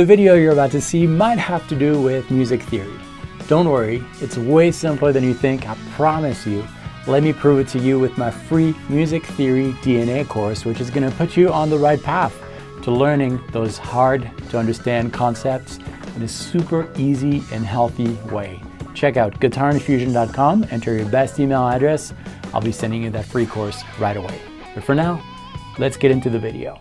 The video you're about to see might have to do with music theory. Don't worry, it's way simpler than you think, I promise you. Let me prove it to you with my free Music Theory DNA course, which is going to put you on the right path to learning those hard to understand concepts in a super easy and healthy way. Check out guitarinfusion.com, enter your best email address. I'll be sending you that free course right away. But for now, let's get into the video.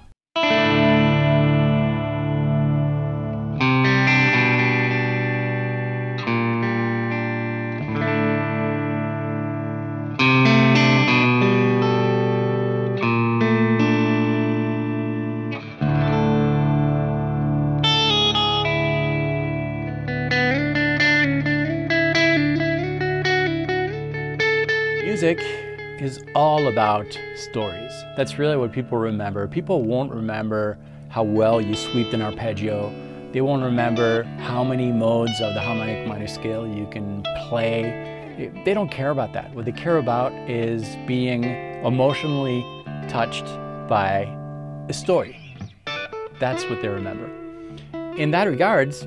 Music is all about stories. That's really what people remember. People won't remember how well you sweep an arpeggio. They won't remember how many modes of the harmonic minor scale you can play. They don't care about that. What they care about is being emotionally touched by a story. That's what they remember. In that regards,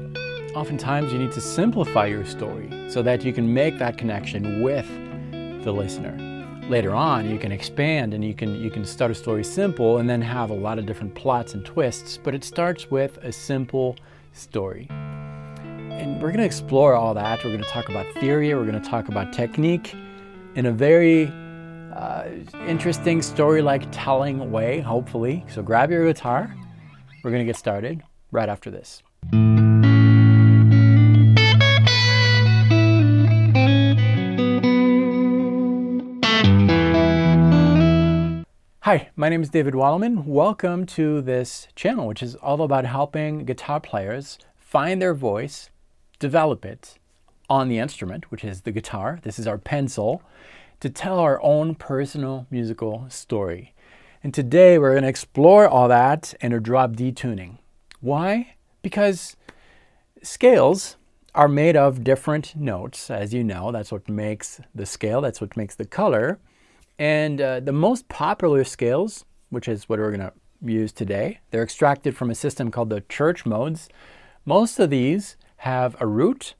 oftentimes you need to simplify your story so that you can make that connection with the listener. Later on, you can expand and you can start a story simple and then have a lot of different plots and twists, but it starts with a simple story. And we're going to explore all that. We're going to talk about theory, we're going to talk about technique in a very interesting story-like telling way, hopefully. So grab your guitar. We're going to get started right after this. Hi, my name is David Wallerman. Welcome to this channel, which is all about helping guitar players find their voice, develop it on the instrument, which is the guitar. This is our pencil, to tell our own personal musical story. And today we're going to explore all that in a drop D tuning. Why? Because scales are made of different notes, as you know. That's what makes the scale, that's what makes the color. And the most popular scales, which is what we're going to use today, they're extracted from a system called the church modes. Most of these have a root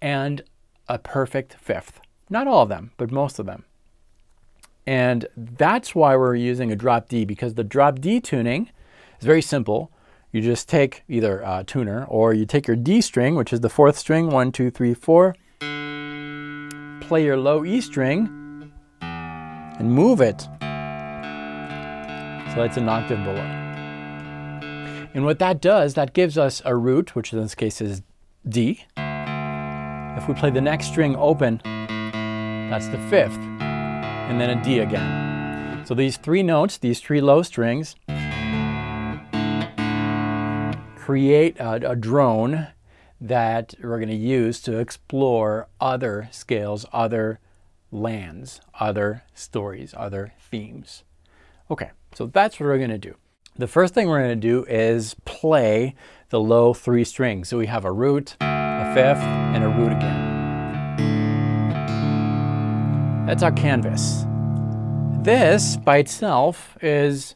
and a perfect fifth. Not all of them, but most of them. And that's why we're using a drop D, because the drop D tuning is very simple. You just take either a tuner or you take your D string, which is the fourth string, 1, 2, 3, 4, play your low E string, and move it so it's an octave below. And what that does, that gives us a root, which in this case is D. If we play the next string open, that's the fifth, and then a D again. So these three notes, these three low strings, create a drone that we're going to use to explore other scales, other lands, other stories, other themes. Okay, so that's what we're going to do. The first thing we're going to do is play the low three strings. So we have a root, a fifth, and a root again. That's our canvas. This by itself is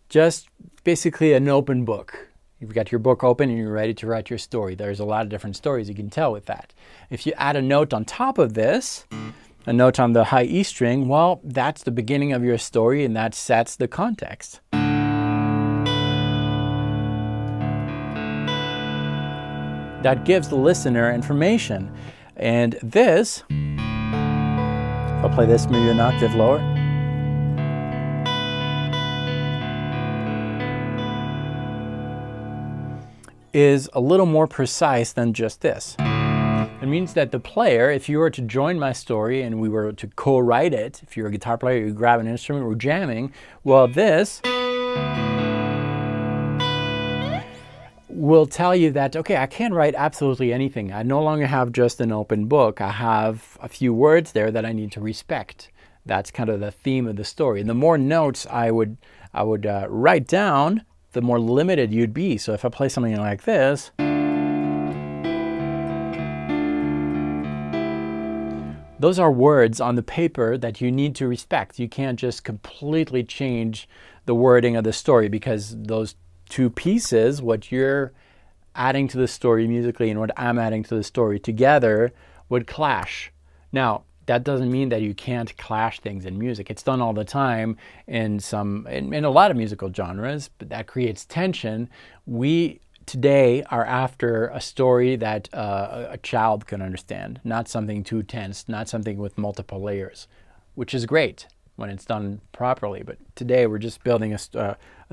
just basically an open book. You've got your book open and you're ready to write your story. There's a lot of different stories you can tell with that. If you add a note on top of this, a note on the high E string, well, that's the beginning of your story and that sets the context. That gives the listener information. And this, if I play this maybe an octave lower, is a little more precise than just this. It means that the player, if you were to join my story and we were to co-write it, if you're a guitar player, you grab an instrument, we're jamming, well, this will tell you that, okay, I can't write absolutely anything. I no longer have just an open book. I have a few words there that I need to respect. That's kind of the theme of the story. And the more notes I would write down, the more limited you'd be. So if I play something like this, those are words on the paper that you need to respect. You can't just completely change the wording of the story because those two pieces, what you're adding to the story musically and what I'm adding to the story together would clash. Now, that doesn't mean that you can't clash things in music. It's done all the time in a lot of musical genres, but that creates tension. We today are after a story that a child can understand, not something too tense, not something with multiple layers, which is great when it's done properly. But today we're just building a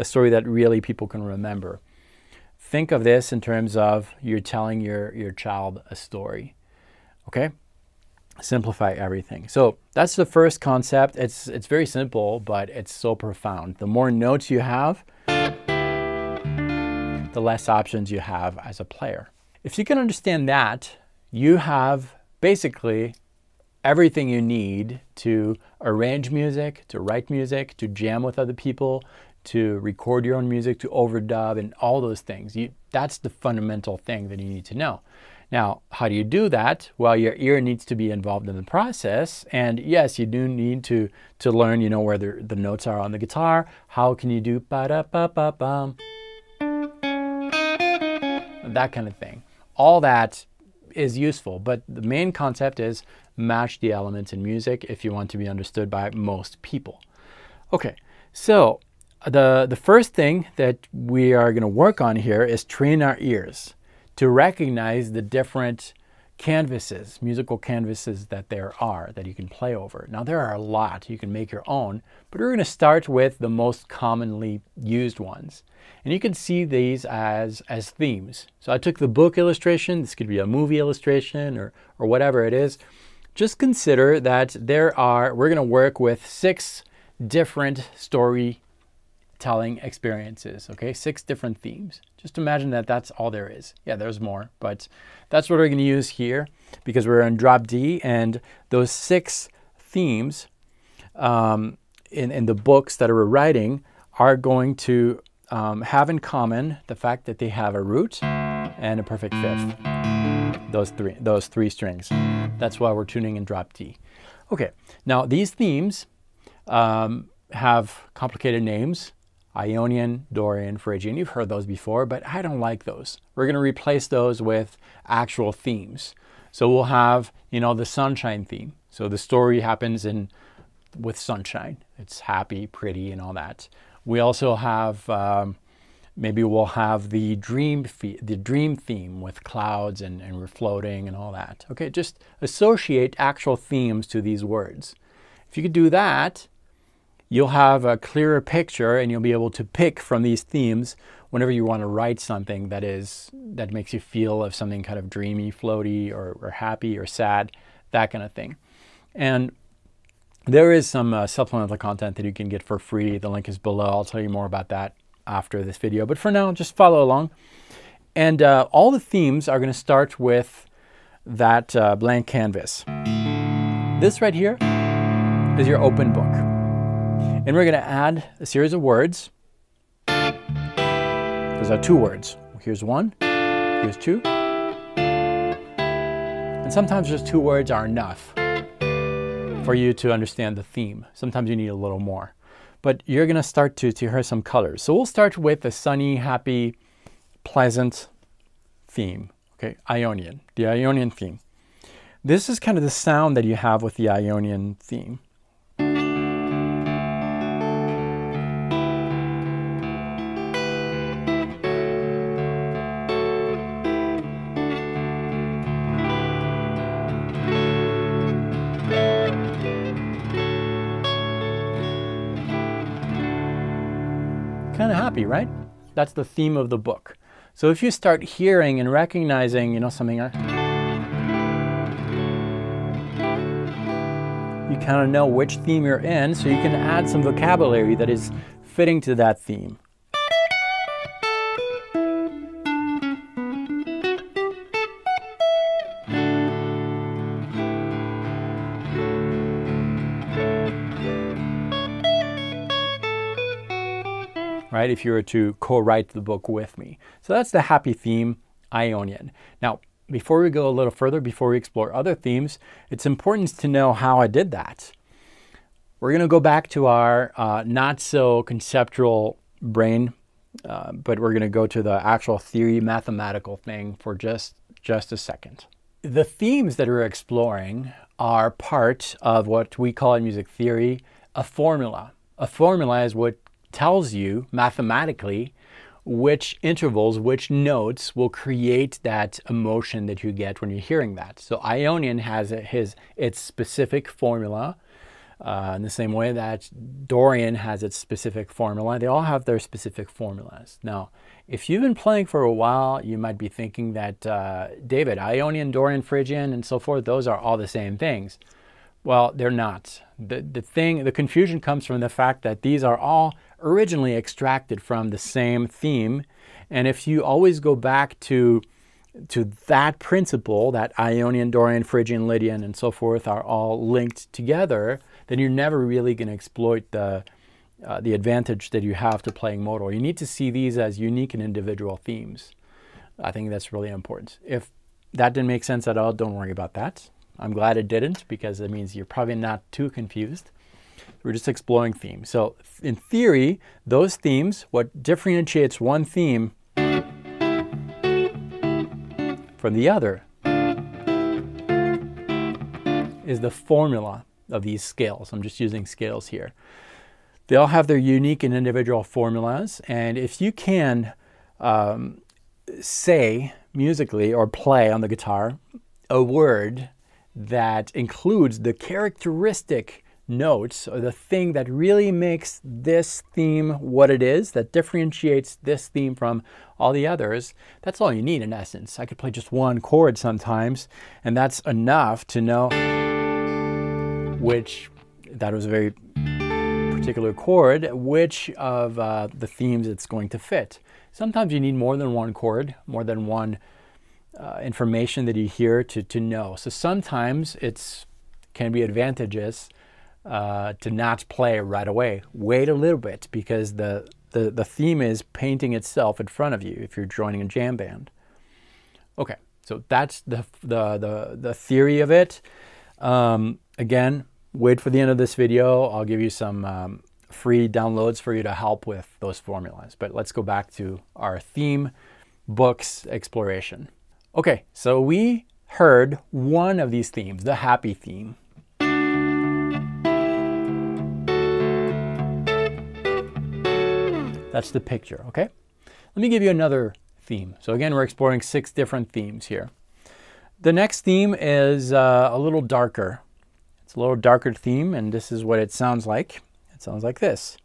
story that really people can remember. Think of this in terms of you're telling your child a story, okay? Simplify everything. So that's the first concept. It's very simple, but it's so profound. The more notes you have, the less options you have as a player. If you can understand that, you have basically everything you need to arrange music, to write music, to jam with other people, to record your own music, to overdub, and all those things. That's the fundamental thing that you need to know. Now, how do you do that? Well, your ear needs to be involved in the process. And yes, you do need to learn, where the notes are on the guitar. How can you do ba-da-ba-ba-bum? That kind of thing. All that is useful, but the main concept is match the elements in music if you want to be understood by most people. Okay, so the first thing that we are going to work on here is train our ears to recognize the different canvases, musical canvases that there are that you can play over. Now there are a lot, you can make your own, but we're going to start with the most commonly used ones. And you can see these as themes. So I took the book illustration, this could be a movie illustration or whatever it is. Just consider that we're going to work with 6 different storytelling experiences, okay? 6 different themes. Just imagine that that's all there is. Yeah, there's more, but that's what we're going to use here because we're in drop D, and those 6 themes in the books that we're writing are going to have in common the fact that they have a root and a perfect fifth. Those three strings. That's why we're tuning in drop D. Okay, now these themes have complicated names. Ionian, Dorian, Phrygian. You've heard those before, but I don't like those. We're going to replace those with actual themes. So we'll have, the sunshine theme. So the story happens with sunshine. It's happy, pretty, and all that. We also have, maybe we'll have the dream theme with clouds and we're floating and all that. Okay, just associate actual themes to these words. If you could do that, you'll have a clearer picture and you'll be able to pick from these themes whenever you want to write something that makes you feel of something kind of dreamy, floaty, or happy or sad, that kind of thing. And there is some supplemental content that you can get for free. The link is below. I'll tell you more about that after this video. But for now, just follow along. And all the themes are going to start with that blank canvas. This right here is your open book. And we're going to add a series of words. Those are 2 words. Here's 1, here's 2. And sometimes just 2 words are enough for you to understand the theme. Sometimes you need a little more. But you're going to start to hear some colors. So we'll start with the sunny, happy, pleasant theme. Okay, Ionian, the Ionian theme. This is kind of the sound that you have with the Ionian theme. Kind of happy, right? That's the theme of the book. So if you start hearing and recognizing, something, you kind of know which theme you're in, so you can add some vocabulary that is fitting to that theme. Right, if you were to co-write the book with me. So that's the happy theme, Ionian. Now, before we go a little further, before we explore other themes, it's important to know how I did that. We're going to go back to our not so conceptual brain but we're going to go to the actual theory mathematical thing for just a second. The themes that we're exploring are part of what we call in music theory a formula. A formula is what tells you mathematically which intervals, which notes will create that emotion that you get when you're hearing that. So Ionian has its specific formula, in the same way that Dorian has its specific formula. They all have their specific formulas. Now, if you've been playing for a while, you might be thinking that, David, Ionian, Dorian, Phrygian, and so forth, those are all the same things. Well, they're not. The confusion comes from the fact that these are all originally extracted from the same theme. And if you always go back to that principle, that Ionian, Dorian, Phrygian, Lydian, and so forth are all linked together, then you're never really going to exploit the advantage that you have to playing modal. You need to see these as unique and individual themes. I think that's really important. If that didn't make sense at all, don't worry about that. I'm glad it didn't, because it means you're probably not too confused. We're just exploring themes. So in theory, those themes, what differentiates one theme from the other is the formula of these scales. I'm just using scales here. They all have their unique and individual formulas, and if you can say musically or play on the guitar a word that includes the characteristic notes, or the thing that really makes this theme what it is, that differentiates this theme from all the others, that's all you need in essence. I could play just one chord sometimes, and that's enough to know which, that was a very particular chord, which of the themes it's going to fit. Sometimes you need more than one chord, more than one information that you hear to know. So sometimes it can be advantageous to not play right away. Wait a little bit, because the theme is painting itself in front of you if you're joining a jam band. Okay, so that's the theory of it. Again, wait for the end of this video. I'll give you some free downloads for you to help with those formulas. But let's go back to our theme books exploration. Okay, so we heard one of these themes, the happy theme. That's the picture, okay? Let me give you another theme. So again, we're exploring 6 different themes here. The next theme is a little darker. It's a little darker theme, and this is what it sounds like. It sounds like this.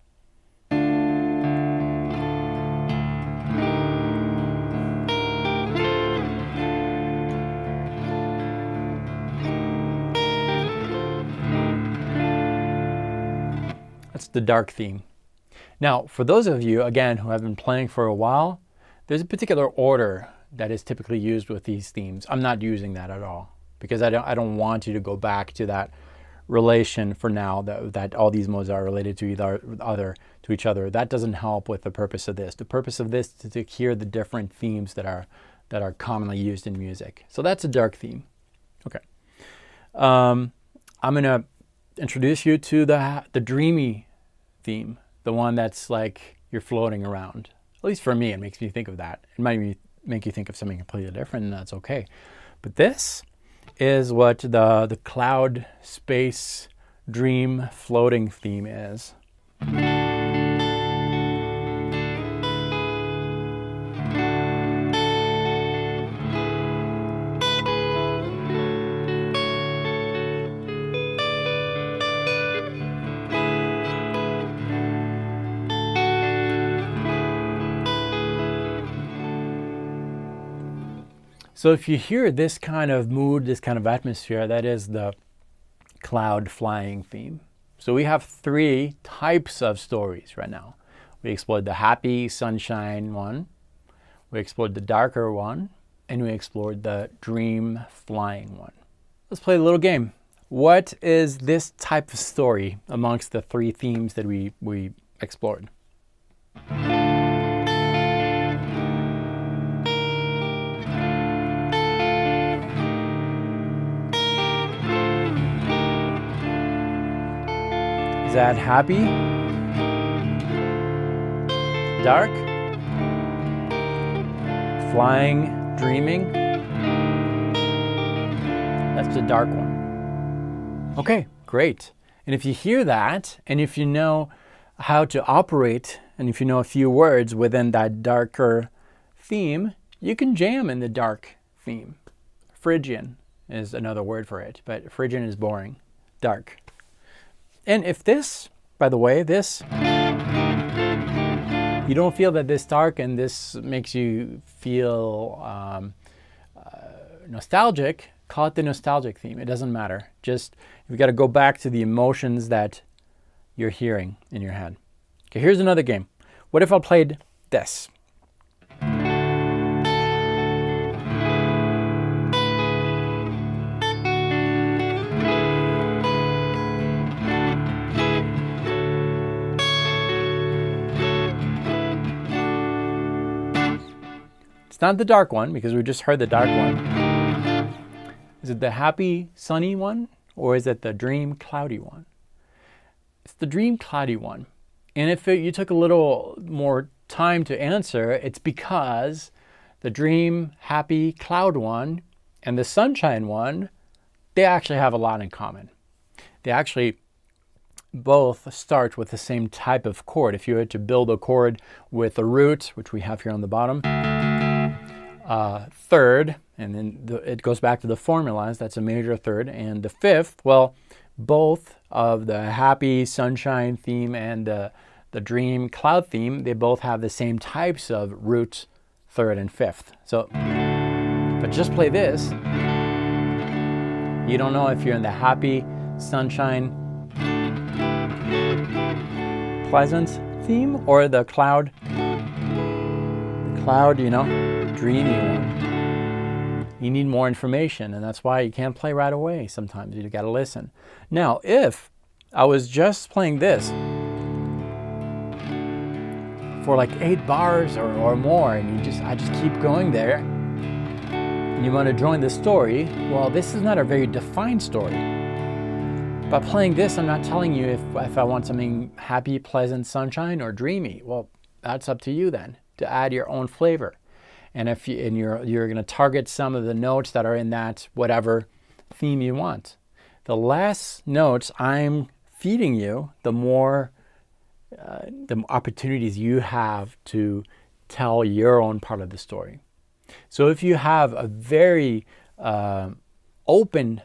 That's the dark theme. Now, for those of you, again, who have been playing for a while, there's a particular order that is typically used with these themes. I'm not using that at all, because I don't want you to go back to that relation for now, that all these modes are related to each other. That doesn't help with the purpose of this. The purpose of this is to hear the different themes that are commonly used in music. So that's a dark theme. Okay. I'm going to introduce you to the dreamy theme, the one that's like you're floating around. At least for me, it makes me think of that. It might make you think of something completely different, and that's okay. But this is what the cloud, space, dream, floating theme is. So if you hear this kind of mood, this kind of atmosphere, that is the cloud flying theme. So we have 3 types of stories right now. We explored the happy sunshine one, we explored the darker one, and we explored the dream flying one. Let's play a little game. What is this type of story amongst the 3 themes that we explored? Is that happy? Dark? flying, dreaming. That's the dark one. Okay, great. And if you hear that, and if you know how to operate, and if you know a few words within that darker theme, you can jam in the dark theme. Phrygian is another word for it, but Phrygian is boring, dark. And if this, by the way, this, you don't feel that this dark and this makes you feel nostalgic, call it the nostalgic theme. It doesn't matter. Just, you've got to go back to the emotions that you're hearing in your head. Okay, here's another game. What if I played this? It's not the dark one, because we just heard the dark one. Is it the happy, sunny one, or is it the dream, cloudy one? It's the dream, cloudy one. And if you took a little more time to answer, it's because the dream, happy, cloud one and the sunshine one, they actually have a lot in common. They actually both start with the same type of chord. If you were to build a chord with a root, which we have here on the bottom, third, and then it goes back to the formulas, that's a major third, and the fifth, well, both of the happy sunshine theme and the dream cloud theme, they both have the same types of root, third, and fifth. So, but just play this, you don't know if you're in the happy, sunshine, pleasant theme or the cloud, you know, dreamy one. You need more information, and that's why you can't play right away sometimes. You got to listen. Now, if I was just playing this for like 8 bars or more, and I just keep going there, and you want to join the story, well, this is not a very defined story. By playing this, I'm not telling you if I want something happy, pleasant, sunshine, or dreamy. Well, that's up to you then, to add your own flavor. And if you're going to target some of the notes that are in that whatever theme you want. The less notes I'm feeding you, the more the opportunities you have to tell your own part of the story. So if you have a very open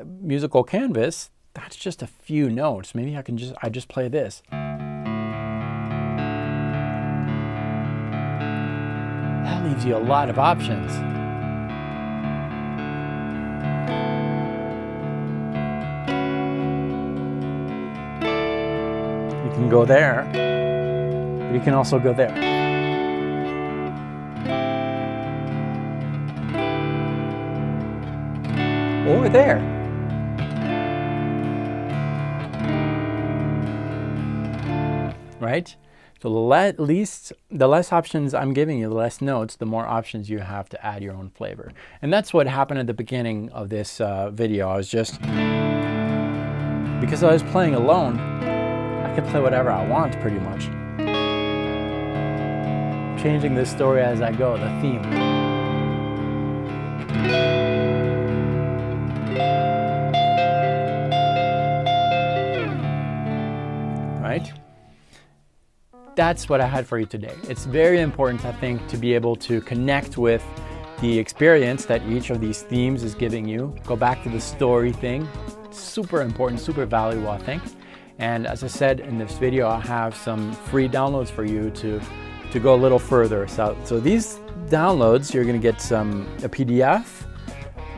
musical canvas, that's just a few notes. Maybe I just play this. That leaves you a lot of options. You can go there, but you can also go there. Or there. Right? So the less options I'm giving you, the less notes, the more options you have to add your own flavor. And that's what happened at the beginning of this video. I was just, because I was playing alone, I could play whatever I want pretty much. Changing the story as I go, the theme. Right? That's what I had for you today. It's very important, I think, to be able to connect with the experience that each of these themes is giving you. Go back to the story thing. It's super important, super valuable, I think. And as I said in this video, I have some free downloads for you to go a little further. So these downloads, you're going to get a PDF.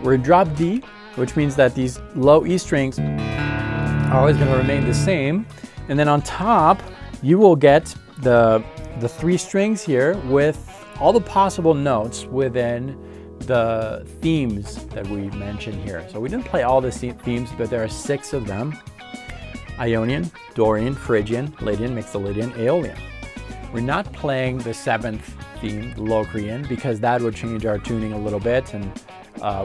We're in drop D, which means that these low E strings are always going to remain the same. And then on top, you will get the 3 strings here with all the possible notes within the themes that we mentioned here. So we didn't play all the themes, but there are 6 of them. Ionian, Dorian, Phrygian, Lydian, makes the Lydian, Aeolian. We're not playing the 7th theme, Locrian, because that would change our tuning a little bit, and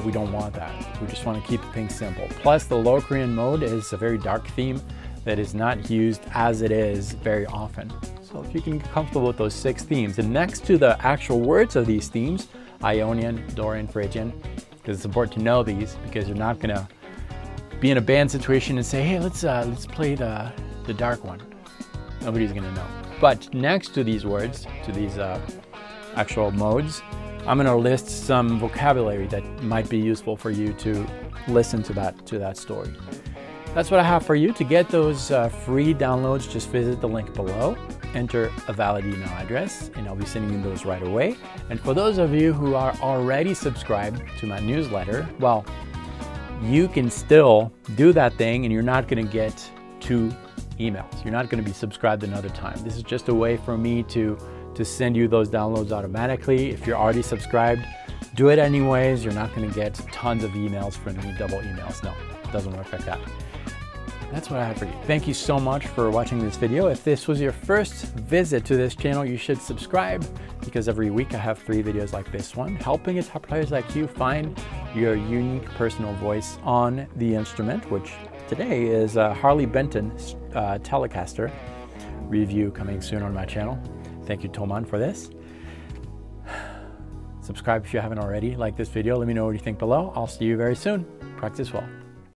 we don't want that. We just want to keep things simple. Plus, the Locrian mode is a very dark theme, that is not used as it is very often. So if you can get comfortable with those 6 themes, and next to the actual words of these themes, Ionian, Dorian, Phrygian, because it's important to know these, because you're not gonna be in a band situation and say, hey, let's play the dark one. Nobody's gonna know. But next to these words, to these actual modes, I'm gonna list some vocabulary that might be useful for you to listen to that story. That's what I have for you. To get those free downloads, just visit the link below, enter a valid email address, and I'll be sending you those right away. And for those of you who are already subscribed to my newsletter, well, you can still do that thing and you're not gonna get 2 emails. You're not gonna be subscribed another time. This is just a way for me to send you those downloads automatically. If you're already subscribed, do it anyways. You're not gonna get tons of emails from me, double emails. No, it doesn't work like that. That's what I have for you. Thank you so much for watching this video. If this was your first visit to this channel, you should subscribe, because every week I have 3 videos like this one, helping guitar players like you find your unique personal voice on the instrument, which today is a Harley Benton Telecaster review coming soon on my channel. Thank you, Toman, for this. Subscribe if you haven't already. Like this video. Let me know what you think below. I'll see you very soon. Practice well.